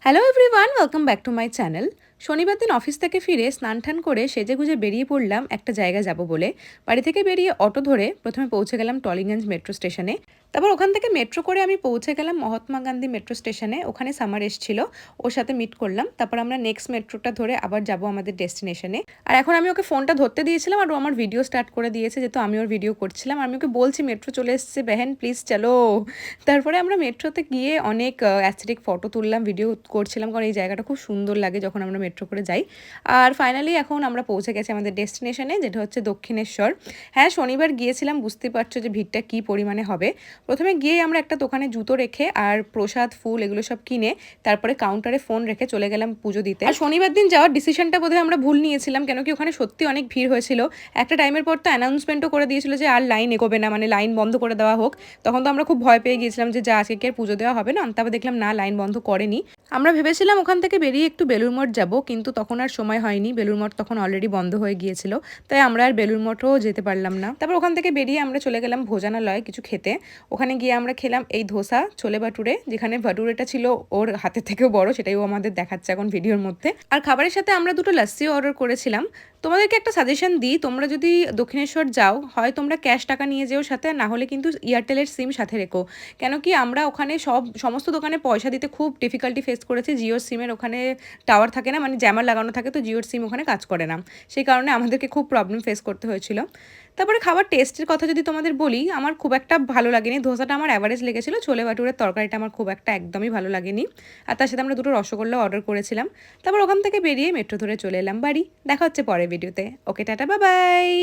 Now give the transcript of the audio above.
Hello everyone, welcome back to my channel. শনিবার দিন office থেকে ফিরে স্নান টান করে সেজেগুজে বেরিয়ে পড়লাম একটা জায়গা যাব বলে। বাড়ি থেকে বেরিয়ে অটো ধরে প্রথমে পৌঁছে গেলাম টলিগঞ্জ মেট্রো স্টেশনে। তারপর ওখান থেকে মেট্রো করে আমি পৌঁছে গেলাম মহাত্মা গান্ধী মেট্রো স্টেশনে। ওখানে সামার এসেছিল, ওর সাথে মিট করলাম। তারপর আমরা নেক্সট মেট্রোটা ধরে আবার যাব আমাদের ডেস্টিনেশনে। আর এখন আমি ওকে ফোনটা ধরতে দিয়েছিলাম আর ও আমার ভিডিও স্টার্ট করে দিয়েছে, যেহেতু আমি ওর ভিডিও করছিলাম। আমি ওকে বলছি মেট্রো চলে এসেছে বেহেন, প্লিজ চলো। তারপরে আমরা মেট্রোতে গিয়ে অনেক অ্যাস্থেটিক ফটো তুললাম, ভিডিও করছিলাম, কারণ এই জায়গাটা খুব সুন্দর লাগে যখন আমরা মেট্রো করে যাই। আর ফাইনালি এখন আমরা পৌঁছে গেছি আমাদের ডেস্টিনেশনে, যেটা হচ্ছে দক্ষিণেশ্বর। হ্যাঁ, শনিবার গিয়েছিলাম, বুঝতে পারছো যে ভিড়টা কী পরিমাণে হবে। প্রথমে গিয়ে আমরা একটা দোকানে জুতো রেখে আর প্রসাদ ফুল এগুলো সব কিনে তারপরে কাউন্টারে ফোন রেখে চলে গেলাম পুজো দিতে। আর শনিবার দিন যাওয়ার ডিসিশনটা বোধহয় আমরা ভুল নিয়েছিলাম, কেন কি ওখানে সত্যি অনেক ভিড় হয়েছিল। একটা টাইমের পর তো অ্যানাউন্সমেন্টও করে দিয়েছিল যে আর লাইন এগোবে না, মানে লাইন বন্ধ করে দেওয়া হোক। তখন তো আমরা খুব ভয় পেয়ে গিয়েছিলাম যে যা আজকে কি আর পুজো দেওয়া হবে না। তারপর দেখলাম না, লাইন বন্ধ করেনি। আমরা ভেবেছিলাম ওখান থেকে বেরিয়ে একটু বেলুড় মঠ যাবো, কিন্তু তখন আর সময় হয়নি, বেলুড় মঠ তখন অলরেডি বন্ধ হয়ে গিয়েছিল। তাই আমরা আর বেলুড় মঠও যেতে পারলাম না। তারপর ওখান থেকে বেরিয়ে আমরা চলে গেলাম ভোজনালয়ে কিছু খেতে। ওখানে গিয়ে আমরা খেলাম এই ধোসা ছোলে ভাটুরে, যেখানে ভাটুরেটা ছিল ওর হাতের থেকেও বড়, সেটাই ও আমাদের দেখাচ্ছে এখন ভিডিওর মধ্যে। আর খাবারের সাথে আমরা দুটো লাস্সিও অর্ডার করেছিলাম। তোমাদেরকে একটা সাজেশন দিই, তোমরা যদি দক্ষিণেশ্বর যাও, হয় তোমরা ক্যাশ টাকা নিয়ে যেও সাথে, না হলে কিন্তু এয়ারটেলের সিম সাথে রেখো। কেন কি আমরা ওখানে সমস্ত দোকানে পয়সা দিতে খুব ডিফিকাল্টি ফেস করেছি। জিওর সিমের ওখানে টাওয়ার থাকে না, মানে জ্যামার লাগানো থাকে, তো জিওর সিম ওখানে কাজ করে না। সেই কারণে আমাদেরকে খুব প্রবলেম ফেস করতে হয়েছিল। তারপরে খাবার টেস্টের কথা যদি তোমাদের বলি, আমার খুব একটা ভালো লাগেনি। ধোসাটা আমার অ্যাভারেজ লেগেছিলো, ছোলে ভাটুরের তরকারিটা আমার খুব একটা একদমই ভালো লাগেনি। আর তার সাথে আমরা দুটো রসগোল্লা অর্ডার করেছিলাম। তারপর ওখান থেকে বেরিয়ে মেট্রো ধরে চলে এলাম বাড়ি। দেখা হচ্ছে পরের ভিডিওতে। ওকে, টাটা, বাই বাই।